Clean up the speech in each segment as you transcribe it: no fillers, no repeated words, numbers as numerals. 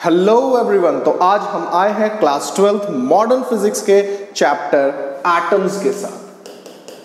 Hello everyone. तो आज हम आए हैं क्लास 12th मॉडर्न फिजिक्स के चैप्टर एटम्स के साथ।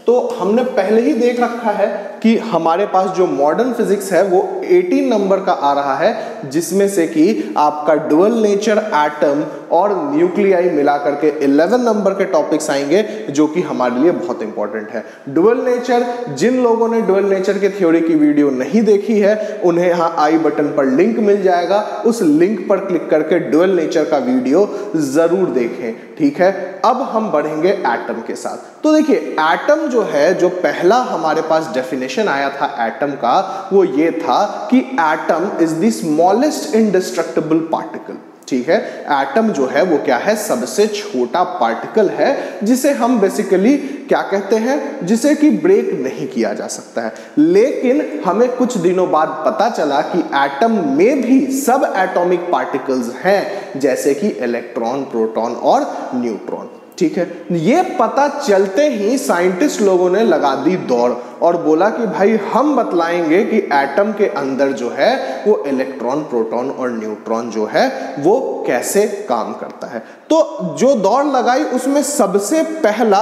तो हमने पहले ही देख रखा है कि हमारे पास जो मॉडर्न फिजिक्स है वो 18 नंबर का आ रहा है, जिसमें से कि आपका डुअल नेचर, एटम और न्यूक्लियाई मिला करके 11 नंबर के टॉपिक्स आएंगे, जो कि हमारे लिए बहुत इंपॉर्टेंट है। डुअल नेचर, जिन लोगों ने डुअल नेचर के थ्योरी की वीडियो नहीं देखी है उन्हें यहाँ आई बटन पर लिंक मिल जाएगा, उस लिंक पर क्लिक करके डुअल नेचर का वीडियो जरूर देखें। ठीक है, अब हम बढ़ेंगे एटम के साथ। तो देखिए, एटम जो है, जो पहला हमारे पास डेफिनेशन आया था एटम का, वो ये था कि atom is the smallest indestructible particle. ठीक है, एटम जो है वो क्या है, सबसे छोटा पार्टिकल है, जिसे हम बेसिकली क्या कहते हैं, जिसे कि ब्रेक नहीं किया जा सकता है। लेकिन हमें कुछ दिनों बाद पता चला कि एटम में भी सब एटॉमिक पार्टिकल्स हैं, जैसे कि इलेक्ट्रॉन, प्रोटॉन और न्यूट्रॉन। ठीक है, ये पता चलते ही साइंटिस्ट लोगों ने लगा दी दौड़ और बोला कि भाई हम बतलाएंगे कि एटम के अंदर जो है वो इलेक्ट्रॉन, प्रोटॉन और न्यूट्रॉन जो है वो कैसे काम करता है। तो जो दौड़ लगाई उसमें सबसे पहला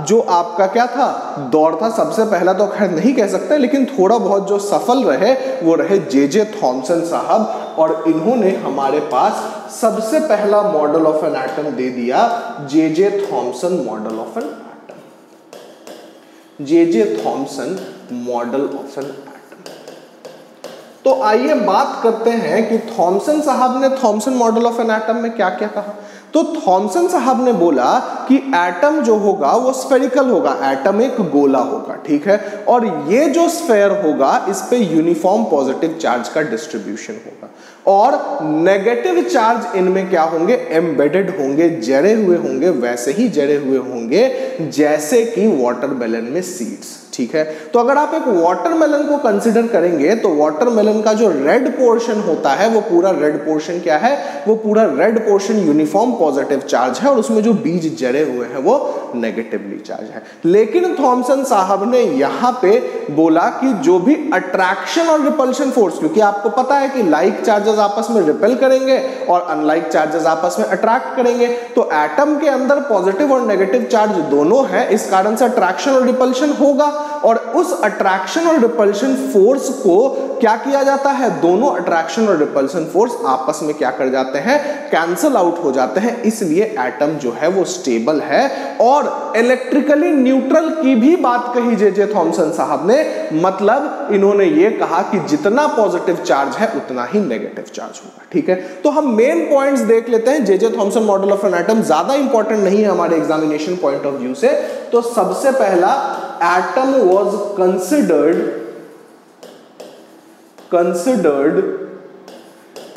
जो आपका क्या था, दौड़ था, सबसे पहला तो खैर नहीं कह सकते, लेकिन थोड़ा बहुत जो सफल रहे वो रहे जे थॉमसन साहब, और इन्होंने हमारे पास सबसे पहला मॉडल ऑफ एन एटम दे दिया, J Thomson model of an atom. J Thomson model of an atom. तो आइए बात करते हैं कि थॉमसन साहब ने Thompson model of an atom में क्या क्या कहा। तो थॉमसन साहब ने बोला कि एटम जो होगा वो स्फेरिकल होगा, एटम एक गोला होगा। ठीक है, और ये जो स्फेयर होगा इस पे यूनिफॉर्म पॉजिटिव चार्ज का डिस्ट्रीब्यूशन होगा, और नेगेटिव चार्ज इनमें क्या होंगे, एम्बेडेड होंगे, जड़े हुए होंगे, वैसे ही जड़े हुए होंगे जैसे कि वाटरमेलन में सीड्स। ठीक है, तो अगर आप एक वाटरमेलन को कंसीडर करेंगे तो वाटरमेलन का जो रेड पोर्शन होता है वो पूरा रेड पोर्शन क्या है, वो पूरा red portion uniform positive charge है, और उसमें जो बीज जड़े हुए हैं वो नेगेटिवली चार्ज है। लेकिन थॉमसन साहब ने यहां पे बोला कि जो भी अट्रैक्शन और रिपल्शन फोर्स, क्योंकि आपको पता है कि लाइक चार्जेस आपस में रिपेल करेंगे और अनलाइक चार्जेस आपस में अट्रैक्ट करेंगे, तो एटम के अंदर पॉजिटिव और नेगेटिव चार्ज दोनों है, इस कारण से अट्रैक्शन और रिपल्शन होगा, और उस अट्रैक्शन और रिपल्शन फोर्स को क्या किया जाता है, दोनों अट्रैक्शन और रिपल्शन फोर्स आपस में क्या कर जाते हैं, कैंसल आउट हो जाते हैं। इसलिए एटम जो है वो स्टेबल है, और इलेक्ट्रिकली न्यूट्रल की भी बात कही जे थॉमसन साहब ने, मतलब इन्होंने ये कहा कि जितना पॉजिटिव चार्ज है उतना ही नेगेटिव चार्ज होगा। ठीक है, तो हम मेन पॉइंट्स देख लेते हैं। J Thomson model of an atom ज्यादा इंपॉर्टेंट नहीं है हमारे एग्जामिनेशन पॉइंट ऑफ व्यू से। तो सबसे पहला, atom was considered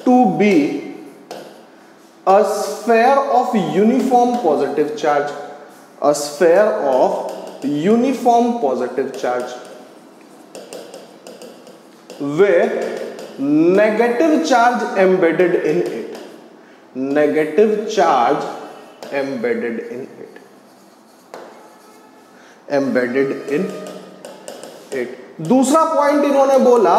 to be a sphere of uniform positive charge, a sphere of uniform positive charge with negative charge embedded in it, negative charge embedded in it, embedded in it। दूसरा point इन्होंने बोला,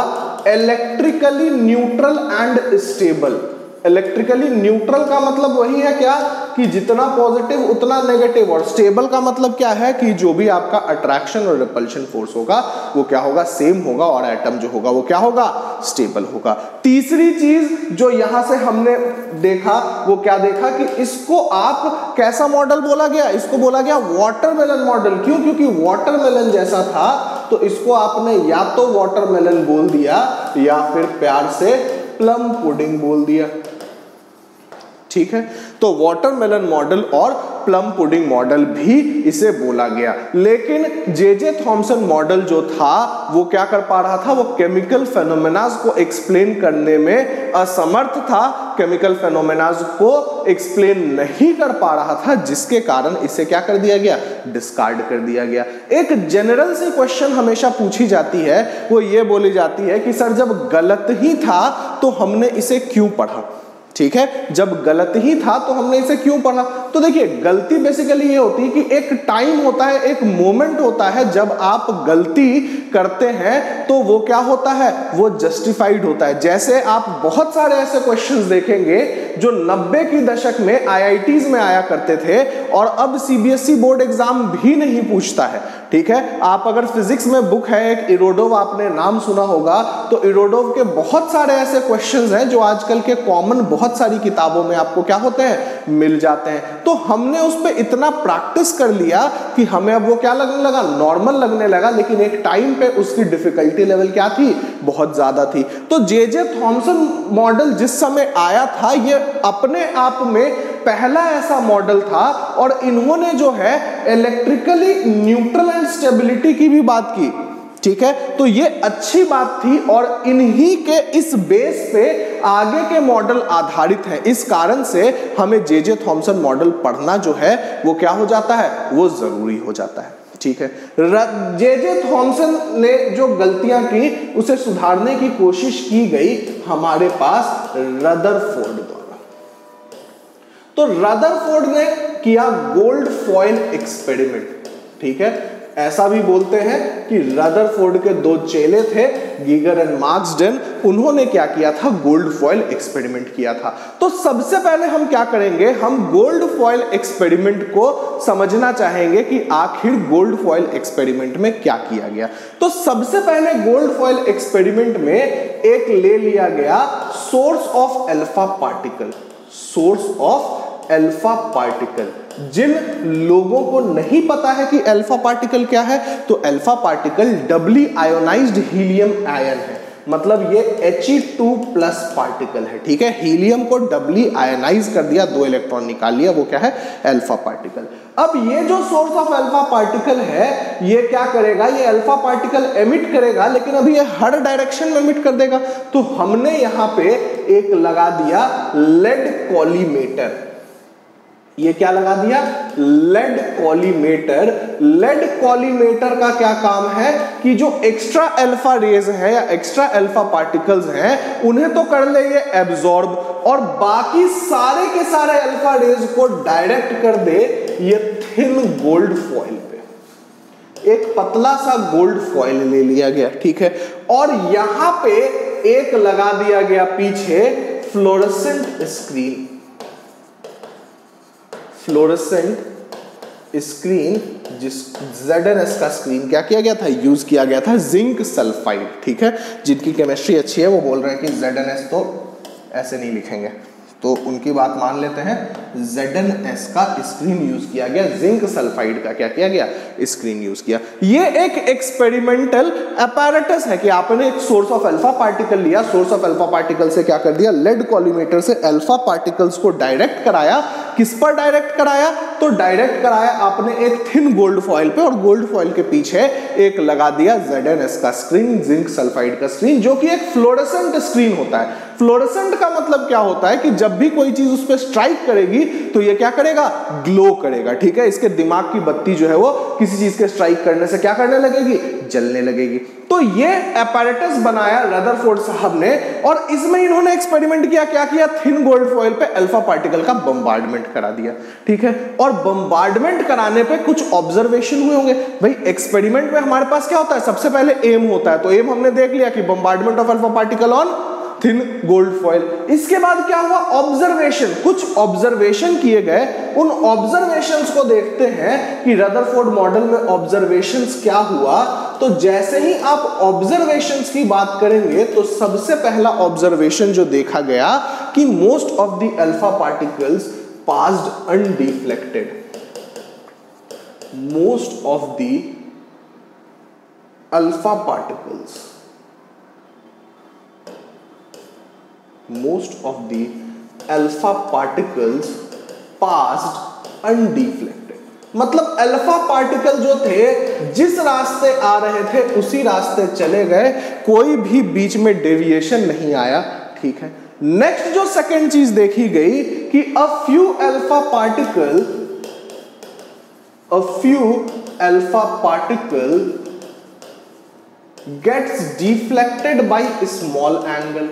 electrically neutral and stable. Electrically neutral का मतलब वही है क्या, कि जितना पॉजिटिव उतना नेगेटिव, और स्टेबल का मतलब क्या है कि जो भी आपका अट्रैक्शन और रिपल्शन फोर्स होगा वो क्या होगा, सेम होगा, और एटम जो होगा वो क्या होगा, स्टेबल होगा। तीसरी चीज जो यहां से हमने देखा वो क्या देखा, कि इसको आप कैसा मॉडल बोला गया, इसको बोला गया वाटरमेलन मॉडल। क्यों, क्योंकि वाटरमेलन जैसा था, तो इसको आपने या तो वाटरमेलन बोल दिया या फिर प्यार से प्लम पुडिंग बोल दिया। ठीक है, तो वाटरमेलन मॉडल और प्लम पुडिंग मॉडल भी इसे बोला गया। लेकिन जे थॉमसन मॉडल जो था वो क्या कर पा रहा था, वो केमिकल फेनोमेनाज को एक्सप्लेन करने में असमर्थ था, केमिकल फेनोमेनाज को एक्सप्लेन नहीं कर पा रहा था, जिसके कारण इसे क्या कर दिया गया, डिस्कार्ड कर दिया गया। एक जनरल सी क्वेश्चन हमेशा पूछी जाती है, वो ये बोली जाती है कि सर जब गलत ही था तो हमने इसे क्यों पढ़ा। ठीक है, जब गलत ही था तो हमने इसे क्यों पढ़ा। तो देखिए, गलती बेसिकली ये होती है कि एक टाइम होता है, एक मोमेंट होता है जब आप गलती करते हैं तो वो क्या होता है, वो जस्टिफाइड होता है। जैसे आप बहुत सारे ऐसे क्वेश्चंस देखेंगे जो 90 की दशक में IITs में आया करते थे और अब CBSE बोर्ड एग्जाम भी नहीं पूछता है। ठीक है, आप अगर फिजिक्स में बुक है एक इरोडोव, आपने नाम सुना होगा, तो इरोडोव के बहुत सारे ऐसे क्वेश्चंस हैं जो आजकल के कॉमन बहुत सारी किताबों में आपको क्या होते हैं, मिल जाते हैं। तो हमने उस पे इतना प्रैक्टिस कर लिया कि हमें अब वो क्या लगने लगा, नॉर्मल लगने लगा, लेकिन एक टाइम पे उसकी डिफिकल्टी लेवल क्या थी, बहुत ज्यादा थी। तो जे थॉमसन मॉडल जिस समय आया था, ये अपने आप में पहला ऐसा मॉडल था और इन्होंने जो है इलेक्ट्रिकली न्यूट्रल एंड स्टेबिलिटी की भी बात की। ठीक है, तो ये अच्छी बात थी और इन्हीं के इस बेस पे आगे के मॉडल आधारित हैं। इस कारण से हमें जे थॉमसन मॉडल पढ़ना जो है वो क्या हो जाता है, वो जरूरी हो जाता है। ठीक है, जे थॉमसन ने जो गलतियां की उसे सुधारने की कोशिश की गई हमारे पास रदरफोर्ड द्वारा। तो रदरफोर्ड ने किया गोल्ड फॉइल एक्सपेरिमेंट। ठीक है, ऐसा भी बोलते हैं कि रदरफोर्ड के दो चेले थे, गीगर एंड मार्क्सडेन, उन्होंने क्या किया था, गोल्ड फॉइल एक्सपेरिमेंट किया था। तो सबसे पहले हम क्या करेंगे, हम गोल्ड फॉइल एक्सपेरिमेंट को समझना चाहेंगे कि आखिर गोल्ड फॉइल एक्सपेरिमेंट में क्या किया गया। तो सबसे पहले गोल्ड फॉइल एक्सपेरिमेंट में एक ले लिया गया source of alpha particle. Source of alpha particle, जिन लोगों को नहीं पता है कि अल्फा पार्टिकल क्या है, तो alpha particle doubly ionised helium ion है, मतलब ये He2+ पार्टिकल है। ठीक है, हीलियम को डबली आयनाइज कर दिया, 2 इलेक्ट्रॉन निकाल लिया, वो क्या है, अल्फा पार्टिकल। अब ये जो सोर्स ऑफ अल्फा पार्टिकल है, ये क्या करेगा, ये अल्फा पार्टिकल एमिट करेगा, लेकिन अभी ये हर डायरेक्शन में एमिट कर देगा। तो हमने यहां पे एक लगा दिया लेड कॉलीमेटर। ये क्या लगा दिया, लेड कॉलीमेटर। लेड कॉलीमेटर का क्या काम है कि जो एक्स्ट्रा अल्फा रेज है या एक्स्ट्रा अल्फा पार्टिकल्स हैं उन्हें तो कर ले ये एब्जॉर्ब, और बाकी सारे के सारे अल्फा रेज को डायरेक्ट कर दे ये थिन गोल्ड फॉइल पे। एक पतला सा गोल्ड फॉइल ले लिया गया। ठीक है, और यहां पे एक लगा दिया गया पीछे फ्लोरेसेंट स्क्रीन। फ्लोरेसेंट स्क्रीन, जिस ZnS का स्क्रीन क्या किया गया था, यूज किया गया था जिंक सल्फाइड। ठीक है, जिनकी केमिस्ट्री अच्छी है वो बोल रहे हैं कि ZnS तो ऐसे नहीं लिखेंगे, तो उनकी बात मान लेते हैं। ZnS का स्क्रीन यूज किया गया, जिंक सल्फाइड का क्या किया गया, स्क्रीन यूज किया। ये एक एक्सपेरिमेंटल अपैरेटस है कि आपने एक सोर्स ऑफ अल्फा पार्टिकल लिया, सोर्स ऑफ अल्फा पार्टिकल से क्या कर दिया, लेड कॉलीमेटर से अल्फा पार्टिकल्स को डायरेक्ट कराया। किस पर डायरेक्ट कराया, तो डायरेक्ट कराया आपने एक थिन गोल्ड फॉइल पे, और गोल्ड फॉइल के पीछे एक लगा दिया ZnS का स्क्रीन, जिंक सल्फाइड का स्क्रीन, जो कि एक फ्लोरेसेंट स्क्रीन होता है। फ्लोरेसेंट का मतलब क्या होता है कि जब भी कोई चीज उस पर स्ट्राइक करेगी तो ये क्या करेगा, ग्लो करेगा। ठीक है, इसके दिमाग की बत्ती जो है वो किसी चीज के स्ट्राइक करने से क्या करने लगेगी, जलने लगेगी। तो ये apparatus बनाया रदरफोर्ड साहब ने, और इसमें इन्होंने एक्सपेरिमेंट किया, क्या किया, थिन गोल्ड फॉइल पे अल्फा पार्टिकल का बम्बार्डमेंट करा दिया। ठीक है, और बम्बार्डमेंट कराने पे कुछ ऑब्जर्वेशन हुए होंगे। भाई एक्सपेरिमेंट में हमारे पास क्या होता है, सबसे पहले एम होता है, तो एम हमने देख लिया कि bombardment of alpha particle on thin gold foil. इसके बाद क्या हुआ, ऑब्जर्वेशन, कुछ ऑब्जर्वेशन किए गए। उन ऑब्जर्वेशंस को देखते हैं कि रदरफोर्ड मॉडल में ऑब्जर्वेशंस क्या हुआ। तो जैसे ही आप ऑब्जर्वेशंस की बात करेंगे तो सबसे पहला ऑब्जर्वेशन जो देखा गया कि most of the alpha particles passed undeflected. Most of the alpha particles, most of the alpha particles passed undeflected। मतलब अल्फा पार्टिकल जो थे जिस रास्ते आ रहे थे उसी रास्ते चले गए, कोई भी बीच में डेविएशन नहीं आया। ठीक है, नेक्स्ट जो सेकंड चीज देखी गई कि a few alpha particle gets deflected by a small angle,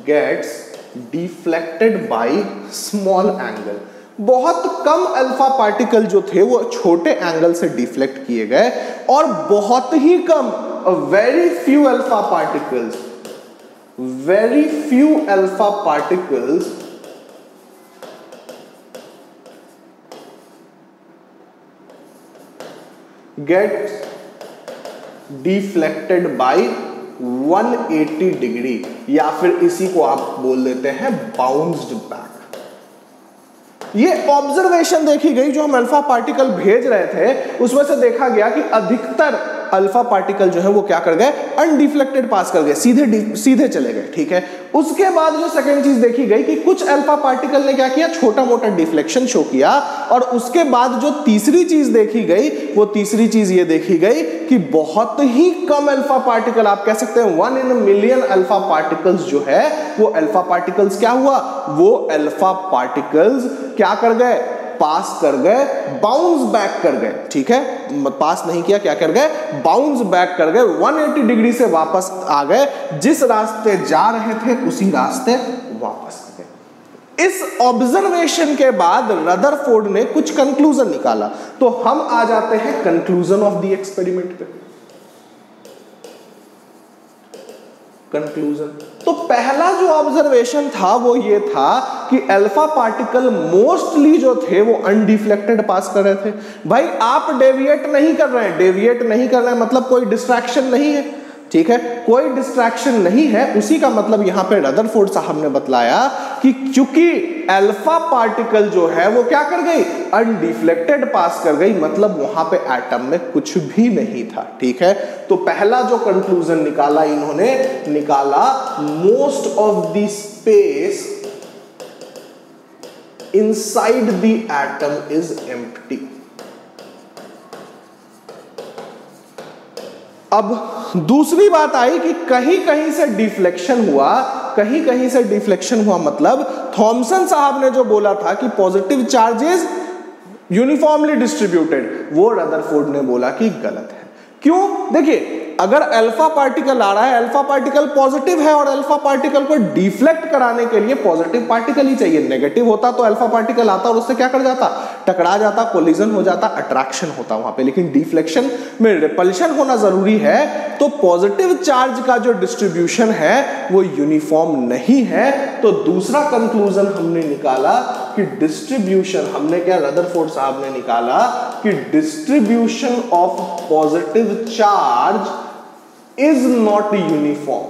gets deflected by small angle। बहुत कम अल्फा पार्टिकल जो थे वो छोटे एंगल से डिफ्लेक्ट किए गए, और बहुत ही कम, very few alpha particles very few alpha particles get deflected by 180 degree, या फिर इसी को आप बोल देते हैं बाउंस्ड बैक। ये ऑब्जर्वेशन देखी गई, जो हम अल्फा पार्टिकल भेज रहे थे उसमें से देखा गया कि अधिकतर अल्फा पार्टिकल जो है वो क्या कर गए, अनडिफ्लेक्टेड पास कर गए, सीधे चले गए, ठीक है। उसके बाद जो सेकंड चीज देखी गई कि कुछ अल्फा पार्टिकल ने क्या किया, छोटा मोटा डिफ्लेक्शन शो किया। और उसके बाद जो तीसरी चीज देखी गई, वो तीसरी चीज ये देखी गई कि बहुत ही कम अल्फा पार्टिकल, आप कह सकते हैं 1 in a million alpha particles जो है वो अल्फा पार्टिकल्स क्या हुआ, वो अल्फा पार्टिकल्स क्या कर गए, पास कर गए, बाउंस बैक कर गए, ठीक है। पास नहीं किया, क्या कर गए, बाउंस बैक कर गए, 180 डिग्री से वापस आ गए, जिस रास्ते जा रहे थे उसी रास्ते वापस आ गए। इस ऑब्जर्वेशन के बाद रदरफोर्ड ने कुछ कंक्लूजन निकाला। तो हम आ जाते हैं कंक्लूजन ऑफ द एक्सपेरिमेंट पे। कंक्लूजन, तो पहला जो ऑब्जर्वेशन था वो ये था कि अल्फा पार्टिकल मोस्टली जो थे वो अनडिफ्लेक्टेड पास कर रहे थे। भाई आप डेविएट नहीं कर रहे हैं, डेविएट नहीं कर रहे हैं मतलब कोई डिस्ट्रैक्शन नहीं है, ठीक है, कोई डिस्ट्रैक्शन नहीं है। उसी का मतलब यहां पे रदरफोर्ड साहब ने बतलाया कि चूंकि अल्फा पार्टिकल जो है वो क्या कर गई, अनडिफ्लेक्टेड पास कर गई, मतलब वहां पे एटम में कुछ भी नहीं था, ठीक है। तो पहला जो कंक्लूजन निकाला इन्होंने, निकाला most of the space inside the atom is empty. अब दूसरी बात आई कि कहीं कहीं से डिफ्लेक्शन हुआ, कहीं कहीं से डिफ्लेक्शन हुआ, मतलब थॉमसन साहब ने जो बोला था कि पॉजिटिव चार्जेस यूनिफॉर्मली डिस्ट्रीब्यूटेड, वो रदरफोर्ड ने बोला कि गलत है। क्यों? देखिए, अगर अल्फा पार्टिकल आ रहा है, अल्फा पार्टिकल पॉजिटिव है और अल्फा पार्टिकल को डिफ्लेक्ट कराने के लिए पॉजिटिव पार्टिकल ही चाहिए। नेगेटिव होता तो अल्फा पार्टिकल आता और उससे क्या कर जाता, टकरा जाता, कोलिजन हो जाता, अट्रैक्शन होता वहां पे। लेकिन डिफ्लेक्शन में रिपल्शन होना जरूरी है, तो पॉजिटिव चार्ज का जो डिस्ट्रीब्यूशन है वो यूनिफॉर्म नहीं है। तो दूसरा कंक्लूजन हमने निकाला कि डिस्ट्रीब्यूशन, हमने क्या, रदरफोर्ड साहब ने निकाला कि distribution of positive charge is not uniform,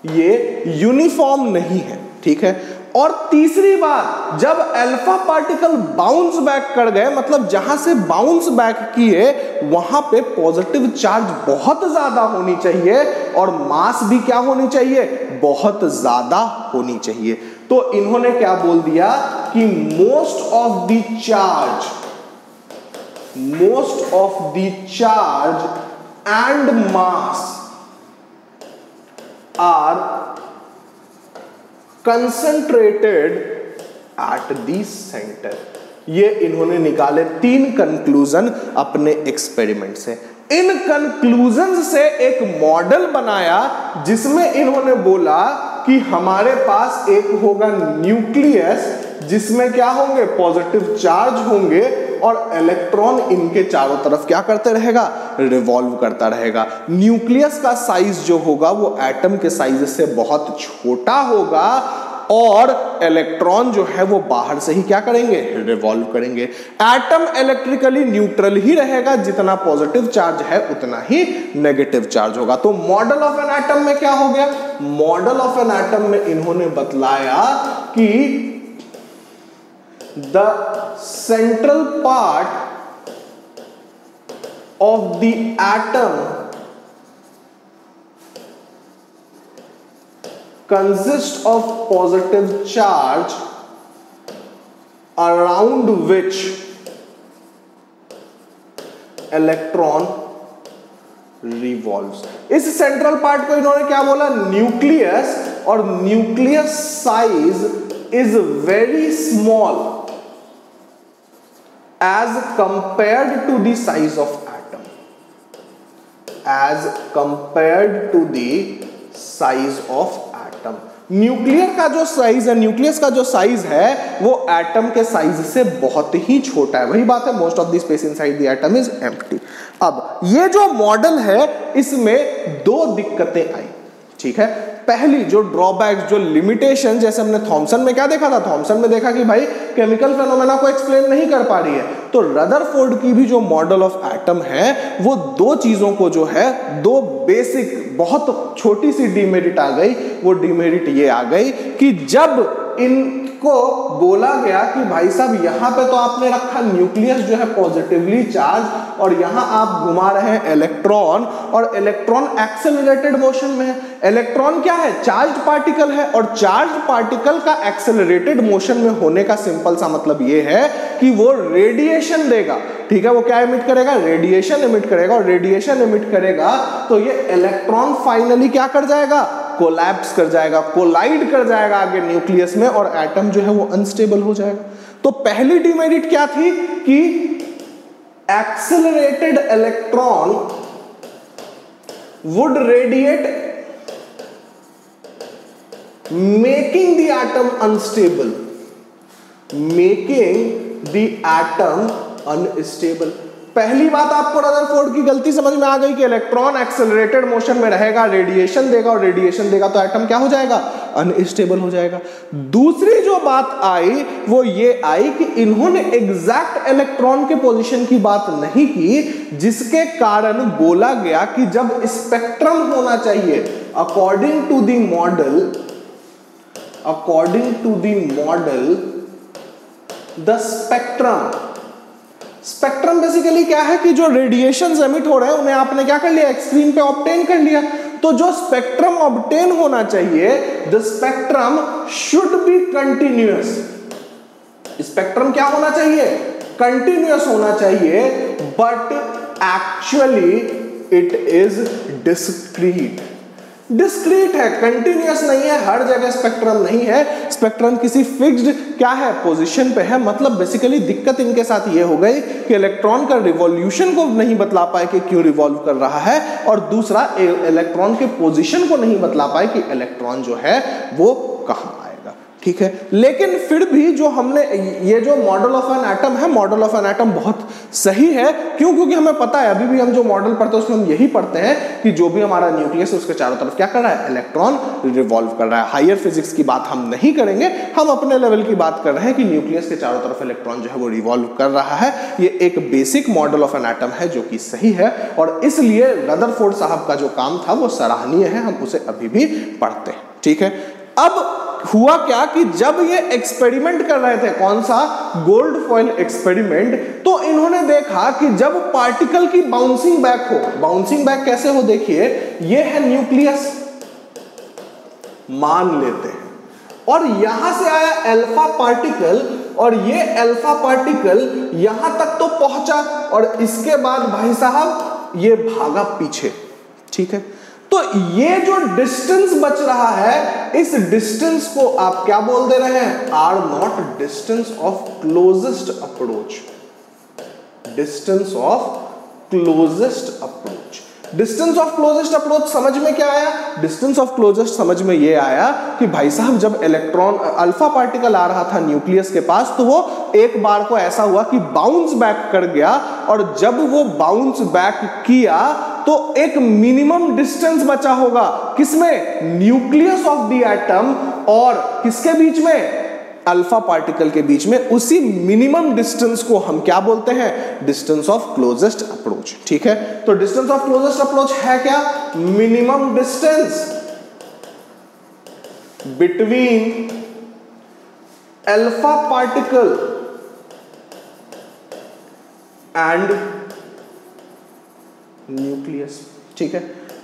ये यूनिफॉर्म नहीं है, ठीक है। और तीसरी बात, जब अल्फा पार्टिकल बाउंस बैक कर गए, मतलब जहां से बाउंस बैक किए वहां पे पॉजिटिव चार्ज बहुत ज्यादा होनी चाहिए और मास भी क्या होनी चाहिए, बहुत ज्यादा होनी चाहिए। तो इन्होंने क्या बोल दिया कि most of the charge and mass are concentrated at the centre. ये इन्होंने निकाले 3 कंक्लूजन अपने एक्सपेरिमेंट से। इन कंक्लूजन से एक मॉडल बनाया जिसमें इन्होंने बोला कि हमारे पास एक होगा न्यूक्लियस, जिसमें क्या होंगे, पॉजिटिव चार्ज होंगे और इलेक्ट्रॉन इनके चारों तरफ क्या करते रहेगा, रिवॉल्व करता रहेगा। न्यूक्लियस का साइज जो होगा वो एटम के साइज से बहुत छोटा होगा और इलेक्ट्रॉन जो है वो बाहर से ही क्या करेंगे, रिवॉल्व करेंगे। एटम इलेक्ट्रिकली न्यूट्रल ही रहेगा, जितना पॉजिटिव चार्ज है उतना ही नेगेटिव चार्ज होगा। तो मॉडल ऑफ एन एटम में क्या हो गया, मॉडल ऑफ एन एटम में इन्होंने बतलाया कि the central part of the atom consists of positive charge around which electron revolves। इस सेंट्रल पार्ट को इन्होंने क्या बोला, न्यूक्लियस, और nucleus size is very small as compared to the size of atom, as compared to the size of atom। Nuclear का जो size है, nucleus का जो साइज है वो एटम के साइज से बहुत ही छोटा है। वही बात है, most of the space inside the atom is empty. अब ये जो मॉडल है इसमें दो दिक्कतें आई, ठीक है। पहली जो ड्रॉबैक्स, जो लिमिटेशन, जैसे हमने थॉमसन में क्या देखा था, थॉमसन में देखा कि भाई केमिकल फेनोमेना को एक्सप्लेन नहीं कर पा रही है, तो रदरफोर्ड की भी जो मॉडल ऑफ एटम है वो दो चीजों को जो है, दो बेसिक बहुत छोटी सी डिमेरिट आ गई। वो डिमेरिट ये आ गई कि जब इनको बोला गया कि भाई साहब यहां पे तो आपने रखा न्यूक्लियस जो है पॉजिटिवली चार्ज और यहां आप घुमा रहे हैं इलेक्ट्रॉन, और इलेक्ट्रॉन एक्सेलरेटेड मोशन में है। इलेक्ट्रॉन क्या है, चार्ज्ड पार्टिकल है, और चार्ज्ड पार्टिकल का एक्सेलरेटेड मोशन में होने का सिंपल सा मतलब ये है कि वो रेडिएशन देगा, ठीक है। वो क्या एमिट करेगा, रेडिएशन एमिट करेगा, और रेडिएशन एमिट करेगा तो ये इलेक्ट्रॉन फाइनली क्या कर जाएगा, कोलैप्स कर जाएगा, कोलाइड कर जाएगा आगे न्यूक्लियस में, और एटम जो है वो अनस्टेबल हो जाएगा। तो पहली डिमेरिट क्या थी कि accelerated electron would radiate making the atom unstable, making the atom unstable. पहली बात आपको रदरफोर्ड की गलती समझ में आ गई कि इलेक्ट्रॉन एक्सेलरेटेड मोशन में रहेगा, रेडिएशन देगा, और रेडिएशन देगा तो एटम क्या हो जाएगा, अनस्टेबल हो जाएगा। दूसरी जो बात आई वो ये आई कि इन्होंने एग्जैक्ट इलेक्ट्रॉन के पोजीशन की बात नहीं की, जिसके कारण बोला गया कि जब स्पेक्ट्रम होना चाहिए according to the model, according to the model the spectrum basically क्या है कि जो रेडिएशंस एमिट हो रहे हैं उन्हें आपने क्या कर लिया, स्क्रीन पे ऑब्टेन कर लिया। तो जो स्पेक्ट्रम ऑब्टेन होना चाहिए, the spectrum should be continuous. Spectrum क्या होना चाहिए, कंटिन्यूअस होना चाहिए, but actually it is discrete. Discrete है, कंटिन्यूअस नहीं है, हर जगह स्पेक्ट्रम नहीं है, स्पेक्ट्रम किसी फिक्स्ड क्या है, पोजीशन पे है। मतलब बेसिकली दिक्कत इनके साथ ये हो गई कि इलेक्ट्रॉन का रिवॉल्यूशन को नहीं बतला पाए कि क्यों रिवॉल्व कर रहा है, और दूसरा इलेक्ट्रॉन के पोजीशन को नहीं बतला पाए कि इलेक्ट्रॉन जो है वो कहां आएगा, ठीक है। लेकिन फिर भी जो हमने ये जो मॉडल ऑफ एन एटम है, मॉडल ऑफ एन एटम बहुत सही है। क्यों, क्योंकि हमें पता है, अभी भी हम जो मॉडल पढ़ते हैं उसमें हम यही पढ़ते हैं कि जो भी हमारा न्यूक्लियस है उसके चारों तरफ क्या कर रहा है, इलेक्ट्रॉन रिवॉल्व कर रहा है। हायर फिजिक्स की बात हम नहीं करेंगे, हम अपने लेवल की बात कर रहे हैं कि न्यूक्लियस के चारों तरफ इलेक्ट्रॉन जो है वो रिवॉल्व कर रहा है। ये एक basic model of an atom है जो कि सही है, और इसलिए रदरफोर्ड साहब का जो काम था वो सराहनीय है, हम उसे अभी भी पढ़ते हैं, ठीक है। अब हुआ क्या कि जब ये एक्सपेरिमेंट कर रहे थे, कौन सा, गोल्ड फॉइल एक्सपेरिमेंट, तो इन्होंने देखा कि जब पार्टिकल की बाउंसिंग बैक हो, बाउंसिंग बैक कैसे हो, देखिए ये है न्यूक्लियस मान लेते हैं, और यहां से आया अल्फा पार्टिकल, और ये अल्फा पार्टिकल यहां तक तो पहुंचा, और इसके बाद भाई साहब ये भागा पीछे, ठीक है। तो ये जो डिस्टेंस बच रहा है, इस डिस्टेंस को आप क्या बोल दे रहे हैं, are not distance of closest approach, distance of closest approach. Distance of closest approach समझ में क्या आया, डिस्टेंस ऑफ क्लोजेस्ट समझ में ये आया कि भाई साहब जब इलेक्ट्रॉन अल्फा पार्टिकल आ रहा था न्यूक्लियस के पास, तो वो एक बार को ऐसा हुआ कि बाउंस बैक कर गया, और जब वो बाउंस बैक किया तो एक मिनिमम डिस्टेंस बचा होगा, किसमें, न्यूक्लियस ऑफ द एटम और किसके बीच में, अल्फा पार्टिकल के बीच में। उसी मिनिमम डिस्टेंस को हम क्या बोलते हैं, डिस्टेंस ऑफ क्लोजेस्ट अप्रोच, ठीक है। तो डिस्टेंस ऑफ क्लोजेस्ट अप्रोच है क्या, minimum distance between alpha particle and nucleus, ठीक है।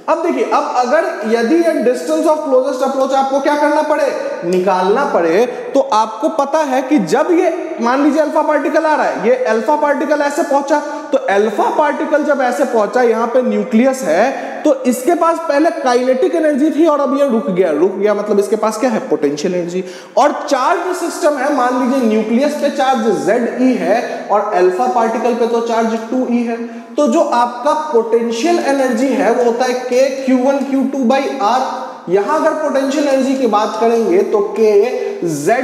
अब देखिए, अब अगर यदि ये डिस्टेंस ऑफ क्लोजेस्ट अप्रोच आपको क्या करना पड़े, निकालना पड़े, तो आपको पता है कि जब ये मान लीजिए अल्फा पार्टिकल आ रहा है, ये अल्फा पार्टिकल ऐसे पहुंचा, तो अल्फा पार्टिकल जब ऐसे पहुंचा, यहां पे न्यूक्लियस है, तो इसके पास पहले काइनेटिक एनर्जी थी और अब ये रुक गया मतलब इसके पास क्या है, पोटेंशियल एनर्जी। और चार्ज सिस्टम है, मान लीजिए न्यूक्लियस पे चार्ज Ze है और अल्फा पार्टिकल पे तो चार्ज 2e है, तो जो आपका पोटेंशियल एनर्जी है वो होता है K Q1 Q2 by R। यहां अगर पोटेंशियल एनर्जी की बात करेंगे तो K Ze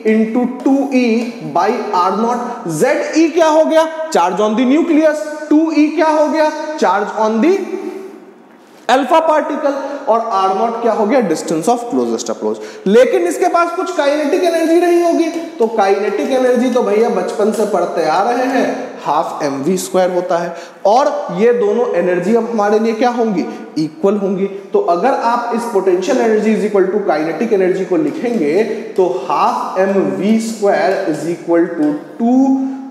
into 2e by R0। Ze क्या हो गया, charge on the nucleus, 2e क्या हो गया, charge on the alpha particle, और r0 क्या हो गया, डिस्टेंस ऑफ क्लोजेस्ट अप्रोच। लेकिन इसके पास कुछ काइनेटिक एनर्जी नहीं होगी, तो काइनेटिक एनर्जी तो भैया बचपन से पढ़ते आ रहे हैं, हाफ mv² होता है, और ये दोनों एनर्जी अब हमारे लिए क्या होंगी, इक्वल होंगी। तो अगर आप इस potential energy is equal to kinetic energy को लिखेंगे तो half mv² is equal to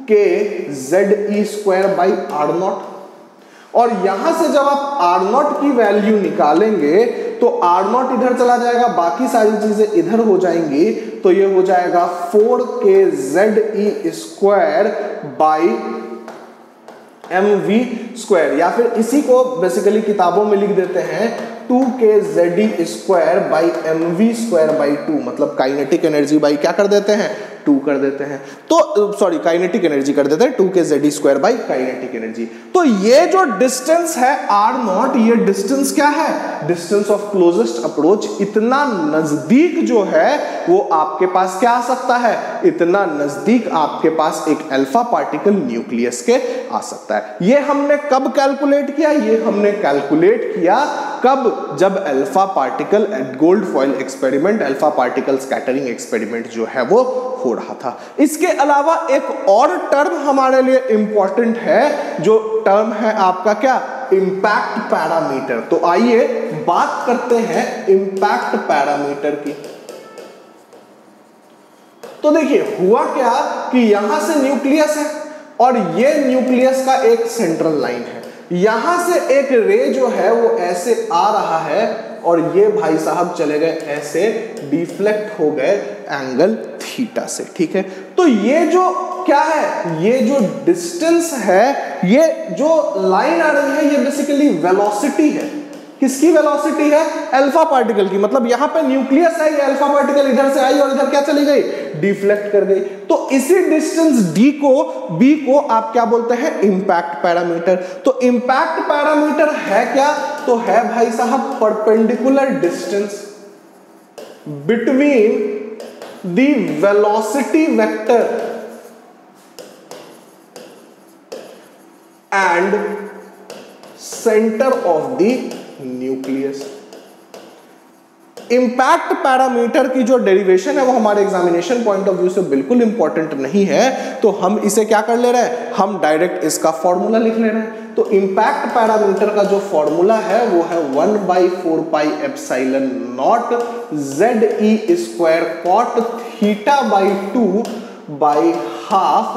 2kZe² by r0, और यहां से जब आप R0 की वैल्यू निकालेंगे तो R0 इधर चला जाएगा, बाकी सारी चीजें इधर हो जाएंगी, तो ये हो जाएगा 4kZe² बाई mv², या फिर इसी को बेसिकली किताबों में लिख देते हैं 2kZe² बाई mv² बाई 2, मतलब काइनेटिक एनर्जी बाई क्या कर देते हैं, 2 कर देते हैं, तो सॉरी काइनेटिक एनर्जी कर देते हैं 2kZe² बाई काइनेटिक एनर्जी। तो ये जो डिस्टेंस है r0, ये डिस्टेंस क्या है, डिस्टेंस ऑफ क्लोजेस्ट अप्रोच, इतना नजदीक जो है वो आपके पास क्या आ सकता है, इतना नजदीक आपके पास एक अल्फा पार्टिकल न्यूक्लियस के आ सकता है। ये हमने कब कैलकुलेट किया, ये हमने कैलकुलेट किया कब, जब alpha particle gold foil experiment, alpha particle scattering experiment जो है वो हो रहा था। इसके अलावा एक और टर्म हमारे लिए इंपॉर्टेंट है, जो टर्म है आपका क्या, इंपैक्ट पैरामीटर। तो आइए बात करते हैं इंपैक्ट पैरामीटर की। तो देखिए हुआ क्या कि यहां से न्यूक्लियस है और ये न्यूक्लियस का एक सेंट्रल लाइन है, यहां से एक रे जो है वो ऐसे आ रहा है और ये भाई साहब चले गए ऐसे, डिफ्लेक्ट हो गए एंगल थीटा से, ठीक है। तो ये जो क्या है, ये जो डिस्टेंस है, ये जो लाइन आ रही है, ये बेसिकली वेलोसिटी है। किसकी वेलोसिटी है, अल्फा पार्टिकल की, मतलब यहां पे न्यूक्लियस है, ये अल्फा पार्टिकल इधर से आई और इधर क्या चली गई, डिफ्लेक्ट कर गई। तो इसी डिस्टेंस डी को, बी को आप क्या बोलते हैं, इंपैक्ट पैरामीटर। तो इंपैक्ट पैरामीटर है क्या, तो है भाई साहब perpendicular distance between the velocity vector and centre of the nucleus. Impact parameter की जो डेरिवेशन है वो हमारे एग्जामिनेशन पॉइंट ऑफ व्यू से बिल्कुल इंपॉर्टेंट नहीं है, तो हम इसे क्या कर ले रहे हैं, हम डायरेक्ट इसका फॉर्मूला लिख ले रहे हैं। तो इंपैक्ट पैरामीटर का जो फॉर्मूला है वो है 1/4 pi epsilon naught Ze² cot θ/2 by half